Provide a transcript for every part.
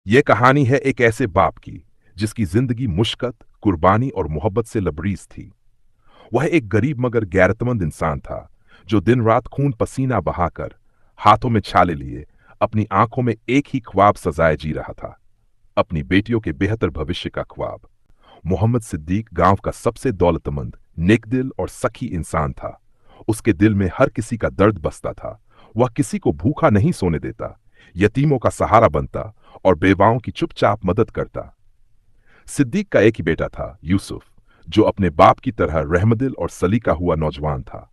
यह कहानी है एक ऐसे बाप की जिसकी जिंदगी मुश्कत, कुर्बानी और मोहब्बत से लबरीज थी। वह एक गरीब मगर गैरतमंद इंसान था जो दिन रात खून पसीना बहाकर, हाथों में छाले लिए, अपनी आंखों में एक ही ख्वाब सजाए जी रहा था, अपनी बेटियों के बेहतर भविष्य का ख्वाब। मोहम्मद सिद्दीक गांव का सबसे दौलतमंद, नेकदिल और सखी इंसान था। उसके दिल में हर किसी का दर्द बसता था। वह किसी को भूखा नहीं सोने देता, यतीमों का सहारा बनता और बेवाओं की चुपचाप मदद करता। सिद्दीक का एक ही बेटा था, यूसुफ, जो अपने बाप की तरह रहमदिल और सलीका हुआ नौजवान था।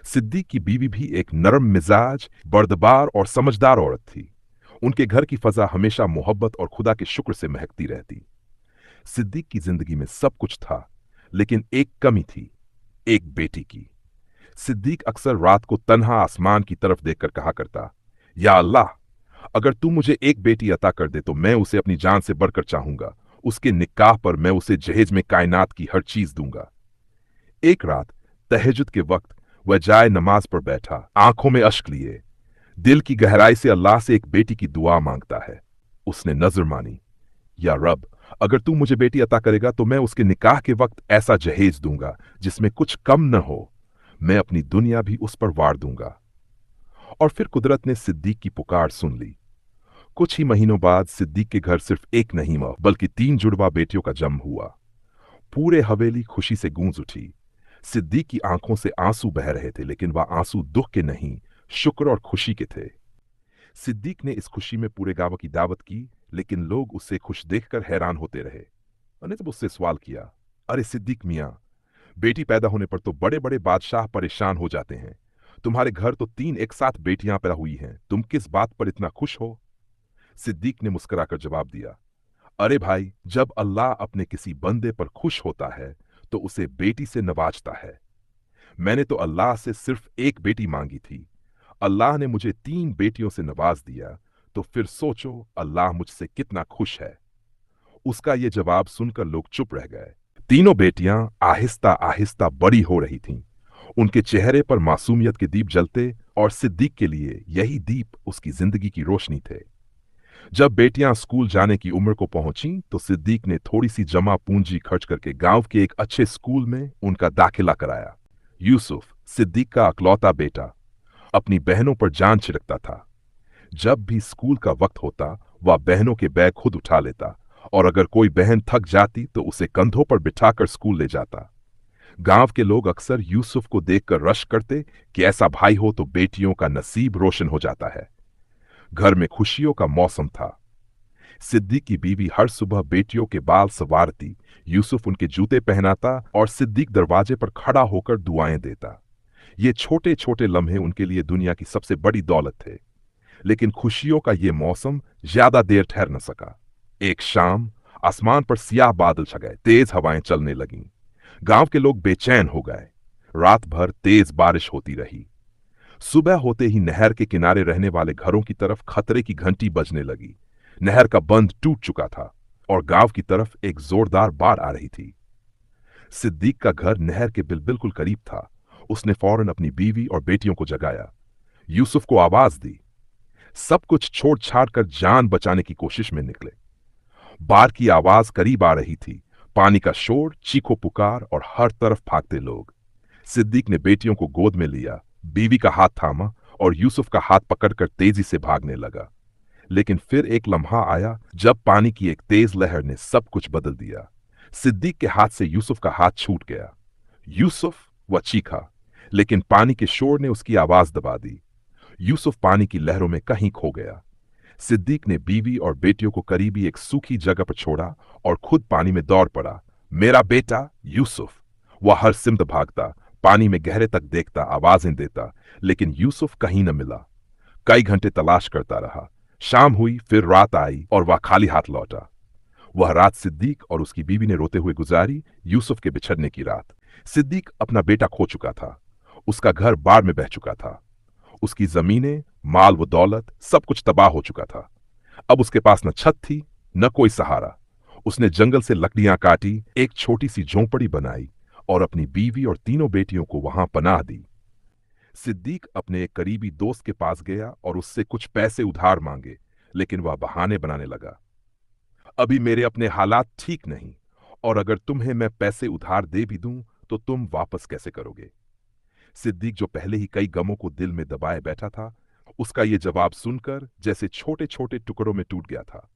सिद्दीक की बीवी भी एक नरम मिजाज, बर्दबार और समझदार औरत थी। उनके घर की फजा हमेशा मोहब्बत और खुदा के शुक्र से महकती रहती। सिद्दीक की जिंदगी में सब कुछ था, लेकिन एक कमी थी, एक बेटी की। सिद्दीक अक्सर रात को तन्हा आसमान की तरफ देखकर कहा करता, या अल्लाह, अगर तू मुझे एक बेटी अता कर दे तो मैं उसे अपनी जान से बढ़कर चाहूंगा। उसके निकाह पर मैं उसे जहेज में कायनात की हर चीज दूंगा। एक रात तहज्जुद के वक्त वह जाए नमाज पर बैठा, आंखों में अश्क लिए, दिल की गहराई से अल्लाह से एक बेटी की दुआ मांगता है। उसने नजर मानी, या रब, अगर तू मुझे बेटी अता करेगा तो मैं उसके निकाह के वक्त ऐसा जहेज दूंगा जिसमें कुछ कम न हो। मैं अपनी दुनिया भी उस पर वार दूंगा। और फिर कुदरत ने सिद्दीक की पुकार सुन ली। कुछ ही महीनों बाद सिद्दीक के घर सिर्फ एक नहीं बल्कि 3 जुड़वा बेटियों का जन्म हुआ। पूरे हवेली खुशी से गूंज उठी। सिद्दीक की आंखों से आंसू बह रहे थे, लेकिन वह आंसू दुख के नहीं, शुक्र और खुशी के थे। सिद्दीक ने इस खुशी में पूरे गांव की दावत की, लेकिन लोग उसे खुश देखकर हैरान होते रहे। मैंने जब उससे सवाल किया, अरे सिद्दीक मियां, बेटी पैदा होने पर तो बड़े बड़े बादशाह परेशान हो जाते हैं। तुम्हारे घर तो 3 एक साथ बेटियां पैदा हुई हैं, तुम किस बात पर इतना खुश हो? सिद्दीक ने मुस्कुराकर जवाब दिया, अरे भाई, जब अल्लाह अपने किसी बंदे पर खुश होता है तो उसे बेटी से नवाजता है। मैंने तो अल्लाह से सिर्फ एक बेटी मांगी थी, अल्लाह ने मुझे 3 बेटियों से नवाज दिया, तो फिर सोचो अल्लाह मुझसे कितना खुश है। उसका ये जवाब सुनकर लोग चुप रह गए। तीनों बेटियां आहिस्ता आहिस्ता बड़ी हो रही थीं। उनके चेहरे पर मासूमियत के दीप जलते और सिद्दीक के लिए यही दीप उसकी जिंदगी की रोशनी थे। जब बेटियां स्कूल जाने की उम्र को पहुंची तो सिद्दीक ने थोड़ी सी जमा पूंजी खर्च करके गांव के एक अच्छे स्कूल में उनका दाखिला कराया। यूसुफ, सिद्दीक का अकलौता बेटा, अपनी बहनों पर जान छिड़कता था। जब भी स्कूल का वक्त होता वह बहनों के बैग खुद उठा लेता, और अगर कोई बहन थक जाती तो उसे कंधों पर बिठाकर स्कूल ले जाता। गांव के लोग अक्सर यूसुफ को देखकर रश करते कि ऐसा भाई हो तो बेटियों का नसीब रोशन हो जाता है। घर में खुशियों का मौसम था। सिद्दीक की बीवी हर सुबह बेटियों के बाल संवारती, यूसुफ उनके जूते पहनाता और सिद्दीक दरवाजे पर खड़ा होकर दुआएं देता। ये छोटे छोटे लम्हे उनके लिए दुनिया की सबसे बड़ी दौलत थे। लेकिन खुशियों का ये मौसम ज्यादा देर ठहर न सका। एक शाम आसमान पर सियाह बादल छा गए, तेज हवाएं चलने लगीं। गांव के लोग बेचैन हो गए। रात भर तेज बारिश होती रही। सुबह होते ही नहर के किनारे रहने वाले घरों की तरफ खतरे की घंटी बजने लगी। नहर का बंध टूट चुका था और गांव की तरफ एक जोरदार बाढ़ आ रही थी। सिद्दीक का घर नहर के बिल्कुल करीब था। उसने फौरन अपनी बीवी और बेटियों को जगाया, यूसुफ को आवाज दी। सब कुछ छोड़ छाड़ कर जान बचाने की कोशिश में निकले। बाढ़ की आवाज करीब आ रही थी, पानी का शोर, चीखो पुकार और हर तरफ भागते लोग। सिद्दीक ने बेटियों को गोद में लिया, बीवी का हाथ थामा और यूसुफ का हाथ पकड़कर तेजी से भागने लगा। लेकिन फिर एक लम्हा आया जब पानी की एक तेज लहर ने सब कुछ बदल दिया। सिद्दीक के हाथ से यूसुफ का हाथ छूट गया। यूसुफ, वह चीखा, लेकिन पानी के शोर ने उसकी आवाज दबा दी। यूसुफ पानी की लहरों में कहीं खो गया। सिद्दीक ने बीवी और बेटियों को करीबी एक सूखी जगह पर छोड़ा और खुद पानी में दौड़ पड़ा। मेरा बेटा यूसुफ! वह हर सिमत भागता, पानी में गहरे तक देखता, आवाजें देता, लेकिन यूसुफ कहीं न मिला। कई घंटे तलाश करता रहा। शाम हुई, फिर रात आई और वह खाली हाथ लौटा। वह रात सिद्दीक और उसकी बीवी ने रोते हुए गुजारी, यूसुफ के बिछड़ने की रात। सिद्दीक अपना बेटा खो चुका था। उसका घर बाढ़ में बह चुका था। उसकी जमीनें, माल व दौलत सब कुछ तबाह हो चुका था। अब उसके पास न छत थी, न कोई सहारा। उसने जंगल से लकड़ियां काटी, एक छोटी सी झोंपड़ी बनाई और अपनी बीवी और तीनों बेटियों को वहां पनाह दी। सिद्दीक अपने एक करीबी दोस्त के पास गया और उससे कुछ पैसे उधार मांगे, लेकिन वह बहाने बनाने लगा। अभी मेरे अपने हालात ठीक नहीं, और अगर तुम्हें मैं पैसे उधार दे भी दूं तो तुम वापस कैसे करोगे? सिद्दीक, जो पहले ही कई गमों को दिल में दबाए बैठा था, उसका ये जवाब सुनकर जैसे छोटे छोटे टुकड़ों में टूट गया था।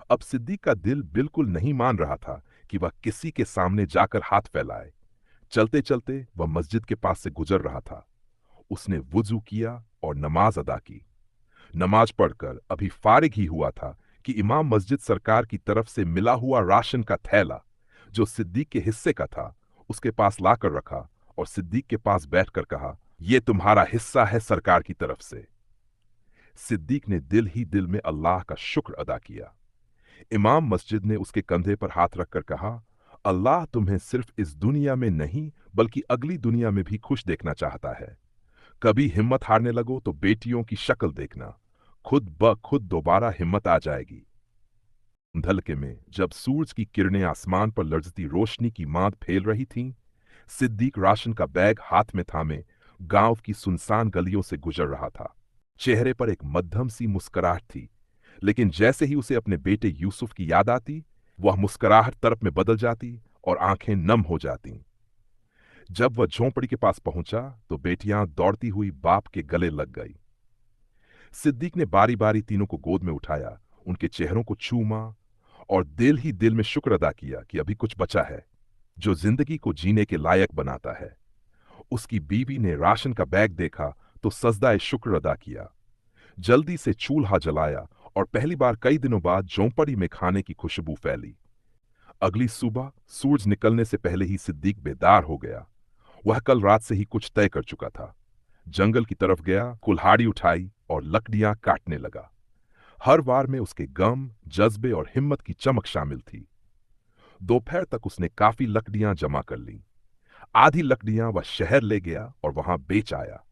अब सिद्दीक का दिल बिल्कुल नहीं मान रहा था कि वह किसी के सामने जाकर हाथ फैलाए। चलते चलते वह मस्जिद के पास से गुजर रहा था। उसने वुजू किया और नमाज अदा की। नमाज पढ़कर अभी फारिग ही हुआ था कि इमाम मस्जिद सरकार की तरफ से मिला हुआ राशन का थैला, जो सिद्दीक के हिस्से का था, उसके पास लाकर रखा और सिद्दीक के पास बैठकर कहा, यह तुम्हारा हिस्सा है सरकार की तरफ से। सिद्दीक ने दिल ही दिल में अल्लाह का शुक्र अदा किया। इमाम मस्जिद ने उसके कंधे पर हाथ रखकर कहा, अल्लाह तुम्हें सिर्फ इस दुनिया में नहीं बल्कि अगली दुनिया में भी खुश देखना चाहता है। कभी हिम्मत हारने लगो तो बेटियों की शक्ल देखना, खुद ब खुद दोबारा हिम्मत आ जाएगी। धलके में जब सूरज की किरणें आसमान पर लर्जती रोशनी की मांद फैल रही थीं, सिद्दीक राशन का बैग हाथ में थामे गांव की सुनसान गलियों से गुजर रहा था। चेहरे पर एक मध्यम सी मुस्कुराहट थी, लेकिन जैसे ही उसे अपने बेटे यूसुफ की याद आती, वह मुस्कुराहट तरफ में बदल जाती और आंखें नम हो जातीं। जब वह झोंपड़ी के पास पहुंचा तो बेटियां दौड़ती हुई बाप के गले लग गई। सिद्दीक ने बारी बारी तीनों को गोद में उठाया, उनके चेहरों को चूमा और दिल ही दिल में शुक्र अदा किया कि अभी कुछ बचा है जो जिंदगी को जीने के लायक बनाता है। उसकी बीवी ने राशन का बैग देखा तो सजदाए शुक्र अदा किया। जल्दी से चूल्हा जलाया और पहली बार कई दिनों बाद झोंपड़ी में खाने की खुशबू फैली। अगली सुबह सूरज निकलने से पहले ही सिद्दीक बेदार हो गया। वह कल रात से ही कुछ तय कर चुका था। जंगल की तरफ गया, कुल्हाड़ी उठाई और लकड़ियां काटने लगा। हर वार में उसके गम, जज्बे और हिम्मत की चमक शामिल थी। दोपहर तक उसने काफी लकड़ियां जमा कर लीं। आधी लकड़ियां वह शहर ले गया और वहां बेच आया।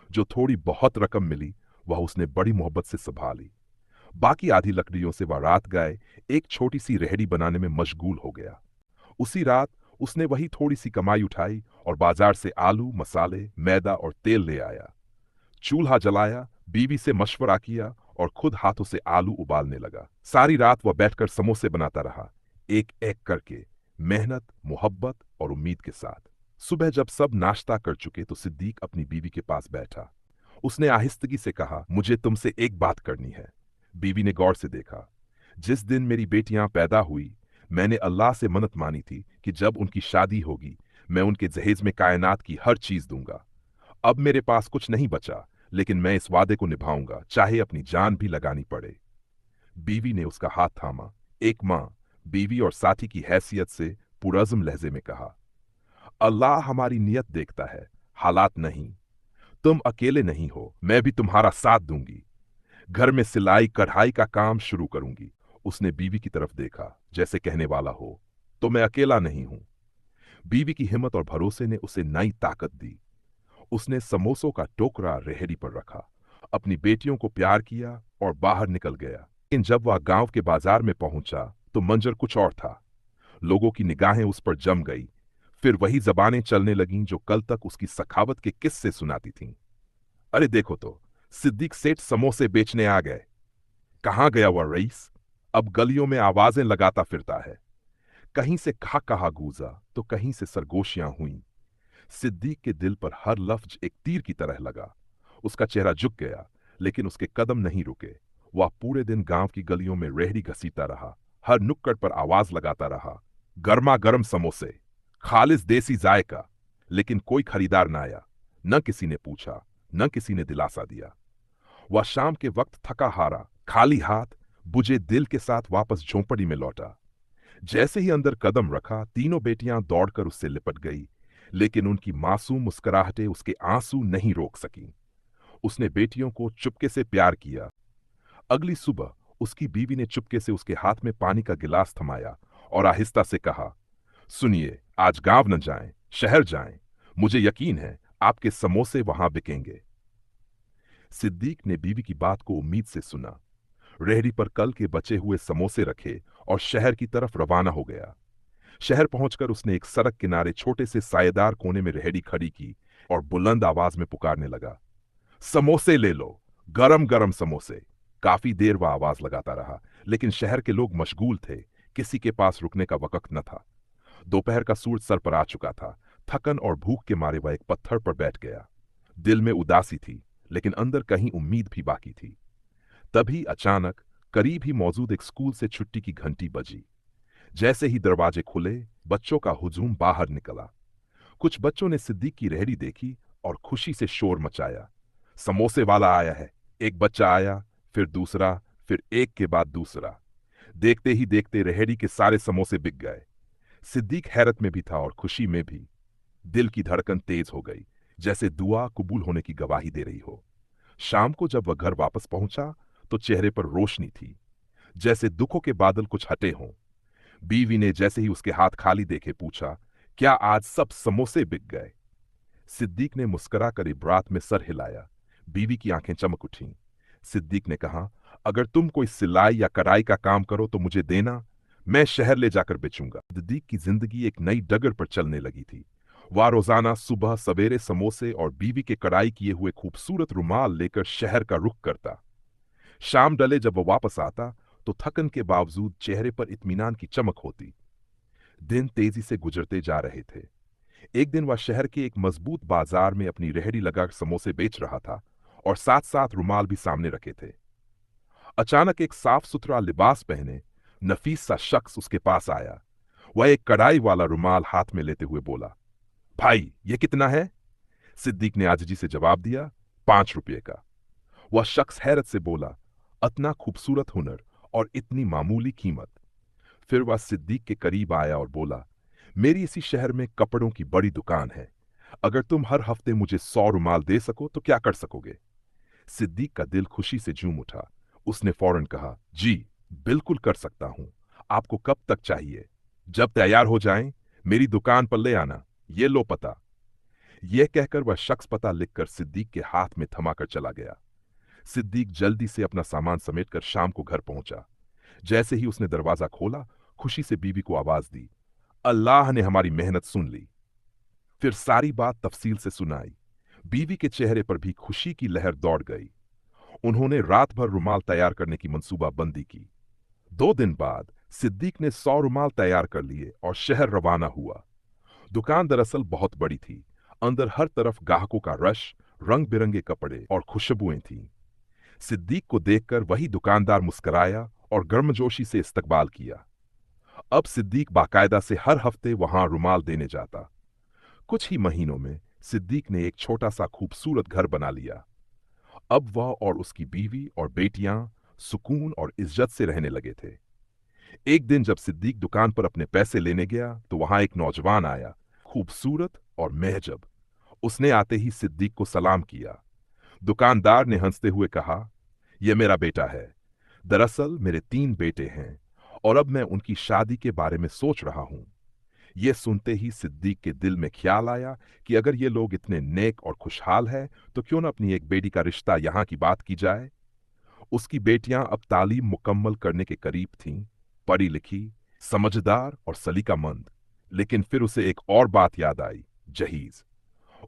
जो थोड़ी बहुत रकम मिली वह उसने बड़ी मोहब्बत से संभाली। बाकी आधी लकड़ियों से वह रात गए एक छोटी सी रेहड़ी बनाने में मशगूल हो गया। उसी रात उसने वही थोड़ी सी कमाई उठाई और बाजार से आलू, मसाले, मैदा और तेल ले आया। चूल्हा जलाया, बीवी से मशवरा किया और खुद हाथों से आलू उबालने लगा। सारी रात वह बैठकर समोसे बनाता रहा, एक एक करके, मेहनत, मोहब्बत और उम्मीद के साथ। सुबह जब सब नाश्ता कर चुके तो सिद्दीक अपनी बीवी के पास बैठा। उसने आहिस्तगी से कहा, मुझे तुमसे एक बात करनी है। बीवी ने गौर से देखा। जिस दिन मेरी बेटियां पैदा हुई, मैंने अल्लाह से मन्नत मानी थी कि जब उनकी शादी होगी मैं उनके जहेज में कायनात की हर चीज दूंगा। अब मेरे पास कुछ नहीं बचा, लेकिन मैं इस वादे को निभाऊंगा, चाहे अपनी जान भी लगानी पड़े। बीवी ने उसका हाथ थामा। एक मां, बीवी और साथी की हैसियत से पुरज़्म लहजे में कहा, अल्लाह हमारी नियत देखता है, हालात नहीं। तुम अकेले नहीं हो, मैं भी तुम्हारा साथ दूंगी। घर में सिलाई कढ़ाई का काम शुरू करूंगी। उसने बीवी की तरफ देखा, जैसे कहने वाला हो, तो मैं अकेला नहीं हूं। बीवी की हिम्मत और भरोसे ने उसे नई ताकत दी। उसने समोसों का टोकरा रेहड़ी पर रखा, अपनी बेटियों को प्यार किया और बाहर निकल गया। लेकिन जब वह गांव के बाजार में पहुंचा तो मंजर कुछ और था। लोगों की निगाहें उस पर जम गई। फिर वही जबानें चलने लगीं जो कल तक उसकी सखावत के किस्से सुनाती थीं। अरे देखो तो, सिद्दीक सेठ समोसे बेचने आ गए। कहाँ गया वह रईस? अब गलियों में आवाजें लगाता फिरता है। कहीं से खा कहा गूंजा तो कहीं से सरगोशियां हुईं। सिद्दीक के दिल पर हर लफ्ज एक तीर की तरह लगा। उसका चेहरा झुक गया, लेकिन उसके कदम नहीं रुके। वह पूरे दिन गांव की गलियों में रेहड़ी घसीटा रहा, हर नुक्कड़ पर आवाज लगाता रहा, गर्मा गर्म समोसे, खालिस देसी जायका। लेकिन कोई खरीदार न आया। न किसी ने पूछा, न किसी ने दिलासा दिया। वह शाम के वक्त थका हारा, खाली हाथ, बुझे दिल के साथ वापस झोंपड़ी में लौटा। जैसे ही अंदर कदम रखा, तीनों बेटियां दौड़कर उससे लिपट गई, लेकिन उनकी मासूम मुस्कुराहटें उसके आंसू नहीं रोक सकीं। उसने बेटियों को चुपके से प्यार किया। अगली सुबह उसकी बीवी ने चुपके से उसके हाथ में पानी का गिलास थमाया और आहिस्ता से कहा, सुनिए, आज गांव न जाएं, शहर जाएं। मुझे यकीन है आपके समोसे वहां बिकेंगे। सिद्दीक ने बीवी की बात को उम्मीद से सुना। रेहड़ी पर कल के बचे हुए समोसे रखे और शहर की तरफ रवाना हो गया। शहर पहुंचकर उसने एक सड़क किनारे छोटे से सायेदार कोने में रेहड़ी खड़ी की और बुलंद आवाज में पुकारने लगा, समोसे ले लो, गरम गरम समोसे। काफी देर वह आवाज लगाता रहा, लेकिन शहर के लोग मशगूल थे, किसी के पास रुकने का वक्त न था। दोपहर का सूरज सर पर आ चुका था। थकन और भूख के मारे वह एक पत्थर पर बैठ गया। दिल में उदासी थी, लेकिन अंदर कहीं उम्मीद भी बाकी थी। तभी अचानक करीब ही मौजूद एक स्कूल से छुट्टी की घंटी बजी। जैसे ही दरवाजे खुले, बच्चों का हुजूम बाहर निकला। कुछ बच्चों ने सिद्दीक की रेहड़ी देखी और खुशी से शोर मचाया। समोसे वाला आया है। एक बच्चा आया, फिर दूसरा, फिर एक के बाद दूसरा। देखते ही देखते रेहड़ी के सारे समोसे बिक गए। सिद्दीक हैरत में भी था और खुशी में भी। दिल की धड़कन तेज हो गई, जैसे दुआ कबूल होने की गवाही दे रही हो। शाम को जब वह घर वापस पहुंचा तो चेहरे पर रोशनी थी, जैसे दुखों के बादल कुछ हटे हों। बीवी ने जैसे ही उसके हाथ खाली देखे पूछा, क्या आज सब समोसे बिक गए? सिद्दीक ने मुस्कुराकर इबरात में सर हिलाया। बीवी की आंखें चमक उठीं। सिद्दीक ने कहा, अगर तुम कोई सिलाई या कढ़ाई का काम करो तो मुझे देना, मैं शहर ले जाकर बेचूंगा। सिद्दीक की जिंदगी एक नई डगर पर चलने लगी थी। वह रोजाना सुबह सवेरे समोसे और बीवी के कढ़ाई किए हुए खूबसूरत रुमाल लेकर शहर का रुख करता। शाम डले जब वह वापस आता तो थकन के बावजूद चेहरे पर इत्मीनान की चमक होती। दिन तेजी से गुजरते जा रहे थे। एक दिन वह शहर के एक मजबूत बाजार में अपनी रेहड़ी लगाकर समोसे बेच रहा था और साथ साथ रुमाल भी सामने रखे थे। अचानक एक साफ सुथरा लिबास पहने नफीस सा शख्स उसके पास आया। वह एक कढ़ाई वाला रुमाल हाथ में लेते हुए बोला, भाई ये कितना है? सिद्दीक ने आजिजी से जवाब दिया, 5 रुपये का। वह शख्स हैरत से बोला, इतना खूबसूरत हुनर और इतनी मामूली कीमत। फिर वह सिद्दीक के करीब आया और बोला, मेरी इसी शहर में कपड़ों की बड़ी दुकान है। अगर तुम हर हफ्ते मुझे 100 रुमाल दे सको तो क्या कर सकोगे? सिद्दीक का दिल खुशी से झूम उठा। उसने फौरन कहा, जी बिल्कुल कर सकता हूं। आपको कब तक चाहिए? जब तैयार हो जाएं, मेरी दुकान पर ले आना। ये लो पता। यह कहकर वह शख्स पता लिखकर सिद्दीक के हाथ में थमाकर चला गया। सिद्दीक जल्दी से अपना सामान समेटकर शाम को घर पहुंचा। जैसे ही उसने दरवाजा खोला, खुशी से बीवी को आवाज दी, अल्लाह ने हमारी मेहनत सुन ली। फिर सारी बात तफसील से सुनाई। बीवी के चेहरे पर भी खुशी की लहर दौड़ गई। उन्होंने रात भर रुमाल तैयार करने की मंसूबाबंदी की। 2 दिन बाद सिद्दीक ने 100 रुमाल तैयार कर लिए और शहर रवाना हुआ। दुकान दरअसल बहुत बड़ी थी। अंदर हर तरफ ग्राहकों का रश, रंग बिरंगे कपड़े और खुशबुएं थीं। सिद्दीक को देखकर वही दुकानदार मुस्कुराया और गर्मजोशी से इस्तकबाल किया। अब सिद्दीक बाकायदा से हर हफ्ते वहां रुमाल देने जाता। कुछ ही महीनों में सिद्दीक ने एक छोटा सा खूबसूरत घर बना लिया। अब वह और उसकी बीवी और बेटियां सुकून और इज्जत से रहने लगे थे। एक दिन जब सिद्दीक दुकान पर अपने पैसे लेने गया तो वहां एक नौजवान आया, खूबसूरत और महजब। उसने आते ही सिद्दीक को सलाम किया। दुकानदार ने हंसते हुए कहा, यह मेरा बेटा है। दरअसल मेरे 3 बेटे हैं और अब मैं उनकी शादी के बारे में सोच रहा हूं। यह सुनते ही सिद्दीक के दिल में ख्याल आया कि अगर ये लोग इतने नेक और खुशहाल हैं तो क्यों न अपनी एक बेटी का रिश्ता यहां की बात की जाए। उसकी बेटियां अब तालीम मुकम्मल करने के करीब थीं, पढ़ी लिखी, समझदार और सलीकामंद। लेकिन फिर उसे एक और बात याद आई, जहीज।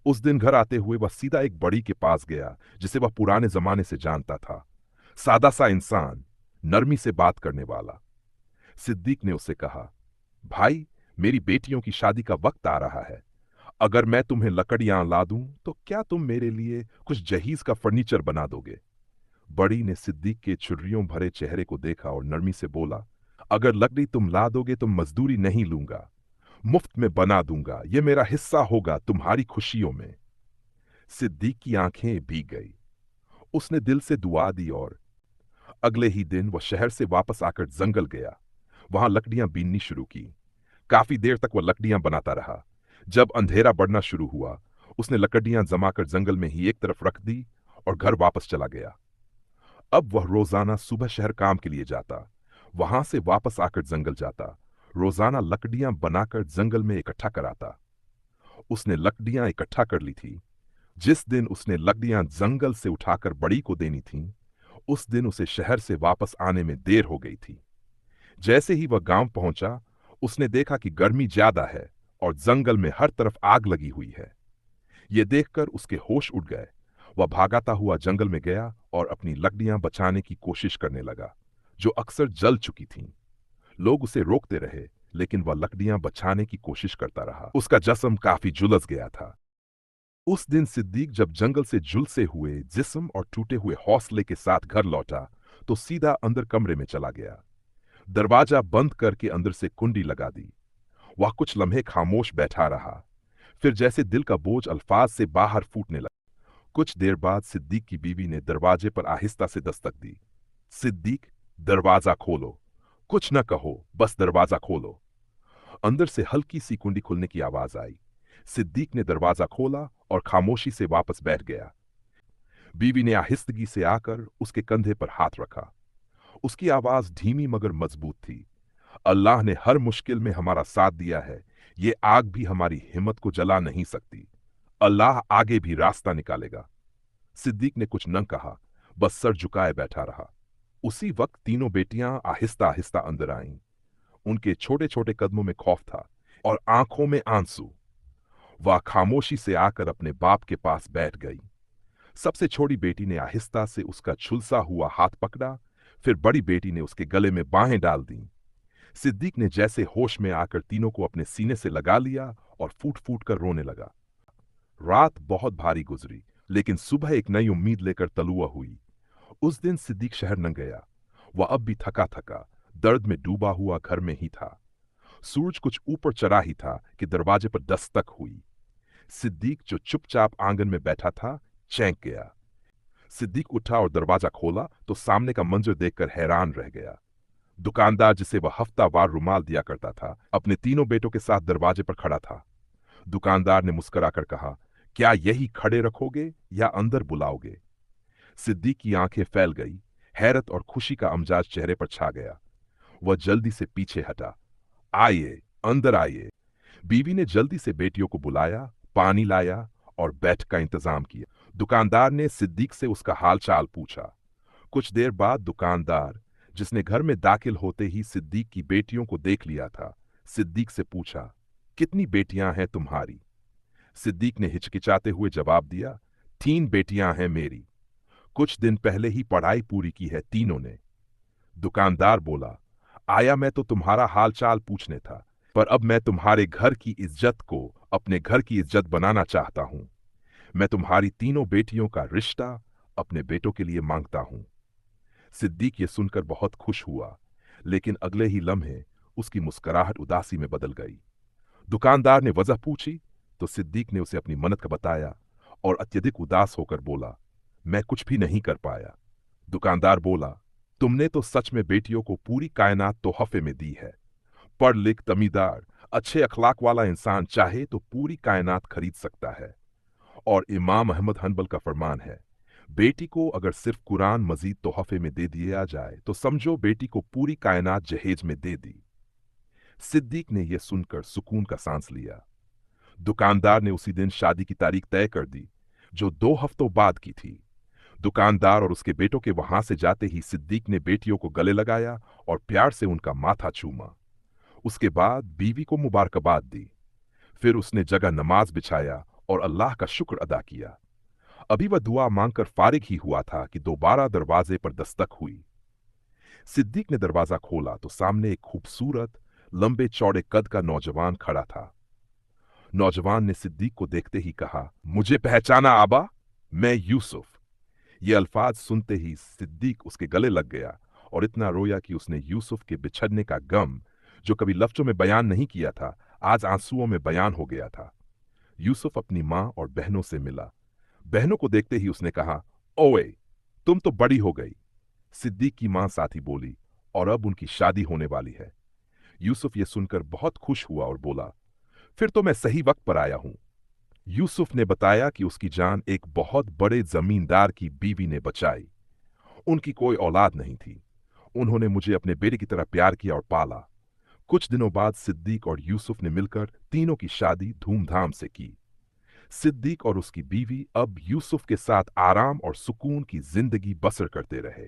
उस दिन घर आते हुए वह सीधा एक बड़ी के पास गया जिसे वह पुराने जमाने से जानता था। सादा सा इंसान, नरमी से बात करने वाला। सिद्दीक ने उसे कहा, भाई मेरी बेटियों की शादी का वक्त आ रहा है। अगर मैं तुम्हें लकड़ियां ला दूं तो क्या तुम मेरे लिए कुछ जहीज का फर्नीचर बना दोगे? बड़ी ने सिद्दीक के छुर्रियों भरे चेहरे को देखा और नरमी से बोला, अगर लकड़ी तुम ला दोगे तो मजदूरी नहीं लूंगा, मुफ्त में बना दूंगा। यह मेरा हिस्सा होगा तुम्हारी खुशियों में। सिद्दीक की आंखें भीग गई। उसने दिल से दुआ दी और अगले ही दिन वह शहर से वापस आकर जंगल गया। वहां लकड़ियां बीननी शुरू की। काफी देर तक वह लकड़ियां बनाता रहा। जब अंधेरा बढ़ना शुरू हुआ, उसने लकड़ियां जमाकर जंगल में ही एक तरफ रख दी और घर वापस चला गया। अब वह रोजाना सुबह शहर काम के लिए जाता, वहां से वापस आकर जंगल जाता, रोजाना लकड़ियां बनाकर जंगल में इकट्ठा कराता। उसने लकड़ियां इकट्ठा कर ली थी। जिस दिन उसने लकड़ियां जंगल से उठाकर बड़ी को देनी थीं, उस दिन उसे शहर से वापस आने में देर हो गई थी। जैसे ही वह गांव पहुंचा, उसने देखा कि गर्मी ज्यादा है और जंगल में हर तरफ आग लगी हुई है। ये देखकर उसके होश उड़ गए। वह भागाता हुआ जंगल में गया और अपनी लकड़ियां बचाने की कोशिश करने लगा। जो अक्सर जल चुकी थीं। लोग उसे रोकते रहे, लेकिन वह लकड़ियां बचाने की कोशिश करता रहा। उसका जिस्म काफी झुलस गया था। उस दिन सिद्दीक जब जंगल से झुलसे हुए जिस्म और टूटे हुए हौसले के साथ घर लौटा, तो सीधा अंदर कमरे में चला गया। दरवाजा बंद करके अंदर से कुंडी लगा दी। वह कुछ लम्हे खामोश बैठा रहा, फिर जैसे दिल का बोझ अल्फाज से बाहर फूटने लगा। कुछ देर बाद सिद्दीक की बीवी ने दरवाजे पर आहिस्ता से दस्तक दी। सिद्दीक, दरवाजा खोलो। कुछ न कहो, बस दरवाजा खोलो। अंदर से हल्की सी कुंडी खुलने की आवाज आई। सिद्दीक ने दरवाजा खोला और खामोशी से वापस बैठ गया। बीवी ने आहिस्तगी से आकर उसके कंधे पर हाथ रखा। उसकी आवाज धीमी मगर मजबूत थी। अल्लाह ने हर मुश्किल में हमारा साथ दिया है। ये आग भी हमारी हिम्मत को जला नहीं सकती। अल्लाह आगे भी रास्ता निकालेगा। सिद्दीक ने कुछ न कहा, बस सर झुकाए बैठा रहा। उसी वक्त तीनों बेटियां आहिस्ता आहिस्ता अंदर आईं। उनके छोटे छोटे कदमों में खौफ था और आंखों में आंसू। वह खामोशी से आकर अपने बाप के पास बैठ गई। सबसे छोटी बेटी ने आहिस्ता से उसका झुलसा हुआ हाथ पकड़ा, फिर बड़ी बेटी ने उसके गले में बाहें डाल दी। सिद्दीक ने जैसे होश में आकर तीनों को अपने सीने से लगा लिया और फूट फूट कर रोने लगा। रात बहुत भारी गुजरी, लेकिन सुबह एक नई उम्मीद लेकर तलुआ हुई। उस दिन सिद्दीक शहर न गया। वह अब भी थका थका, दर्द में डूबा हुआ घर में ही था। सूरज कुछ ऊपर चढ़ा ही था कि दरवाजे पर दस्तक हुई। सिद्दीक, जो चुपचाप आंगन में बैठा था, चौंक गया। सिद्दीक उठा और दरवाजा खोला तो सामने का मंजर देखकर हैरान रह गया। दुकानदार, जिसे वह हफ्तावार रुमाल दिया करता था, अपने तीनों बेटों के साथ दरवाजे पर खड़ा था। दुकानदार ने मुस्कुराकर कहा, क्या यही खड़े रखोगे या अंदर बुलाओगे? सिद्दीक की आंखें फैल गई। हैरत और खुशी का अमजाज चेहरे पर छा गया। वह जल्दी से पीछे हटा। आइए, अंदर आइए। बीवी ने जल्दी से बेटियों को बुलाया, पानी लाया और बैठ का इंतजाम किया। दुकानदार ने सिद्दीक से उसका हालचाल पूछा। कुछ देर बाद दुकानदार, जिसने घर में दाखिल होते ही सिद्दीक की बेटियों को देख लिया था, सिद्दीक से पूछा, कितनी बेटियां हैं तुम्हारी? सिद्दीक ने हिचकिचाते हुए जवाब दिया, 3 बेटियां हैं मेरी। कुछ दिन पहले ही पढ़ाई पूरी की है तीनों ने। दुकानदार बोला, आया मैं तो तुम्हारा हालचाल पूछने था, पर अब मैं तुम्हारे घर की इज्जत को अपने घर की इज्जत बनाना चाहता हूं। मैं तुम्हारी तीनों बेटियों का रिश्ता अपने बेटों के लिए मांगता हूं। सिद्दीक ये सुनकर बहुत खुश हुआ, लेकिन अगले ही लम्हे उसकी मुस्कुराहट उदासी में बदल गई। दुकानदार ने वजह पूछी तो सिद्दीक ने उसे अपनी मन्नत का बताया और अत्यधिक उदास होकर बोला, मैं कुछ भी नहीं कर पाया। दुकानदार बोला, तुमने तो सच में बेटियों को पूरी कायनात तोहफे में दी है। पढ़ लिख, तमीदार, अच्छे अखलाक वाला इंसान चाहे तो पूरी कायनात खरीद सकता है। और इमाम अहमद हंबल का फरमान है, बेटी को अगर सिर्फ कुरान मजीद तोहफे में दे दिया जाए तो समझो बेटी को पूरी कायनात जहेज में दे दी। सिद्दीक ने यह सुनकर सुकून का सांस लिया। दुकानदार ने उसी दिन शादी की तारीख तय कर दी, जो 2 हफ्तों बाद की थी। दुकानदार और उसके बेटों के वहां से जाते ही सिद्दीक ने बेटियों को गले लगाया और प्यार से उनका माथा चूमा। उसके बाद बीवी को मुबारकबाद दी। फिर उसने जगह नमाज बिछाया और अल्लाह का शुक्र अदा किया। अभी वह दुआ मांगकर फारिग ही हुआ था कि दोबारा दरवाजे पर दस्तक हुई। सिद्दीक ने दरवाजा खोला तो सामने एक खूबसूरत, लंबे चौड़े कद का नौजवान खड़ा था। नौजवान ने सिद्दीक को देखते ही कहा, मुझे पहचाना आबा? मैं यूसुफ। ये अल्फाज सुनते ही सिद्दीक उसके गले लग गया और इतना रोया कि उसने यूसुफ के बिछड़ने का गम, जो कभी लफ्जों में बयान नहीं किया था, आज आंसुओं में बयान हो गया था। यूसुफ अपनी मां और बहनों से मिला। बहनों को देखते ही उसने कहा, ओए, तुम तो बड़ी हो गई। सिद्दीक की मां साथी बोली, और अब उनकी शादी होने वाली है। यूसुफ ये सुनकर बहुत खुश हुआ और बोला, फिर तो मैं सही वक्त पर आया हूं। यूसुफ ने बताया कि उसकी जान एक बहुत बड़े जमींदार की बीवी ने बचाई। उनकी कोई औलाद नहीं थी। उन्होंने मुझे अपने बेटे की तरह प्यार किया और पाला। कुछ दिनों बाद सिद्दीक और यूसुफ ने मिलकर तीनों की शादी धूमधाम से की। सिद्दीक और उसकी बीवी अब यूसुफ के साथ आराम और सुकून की जिंदगी बसर करते रहे।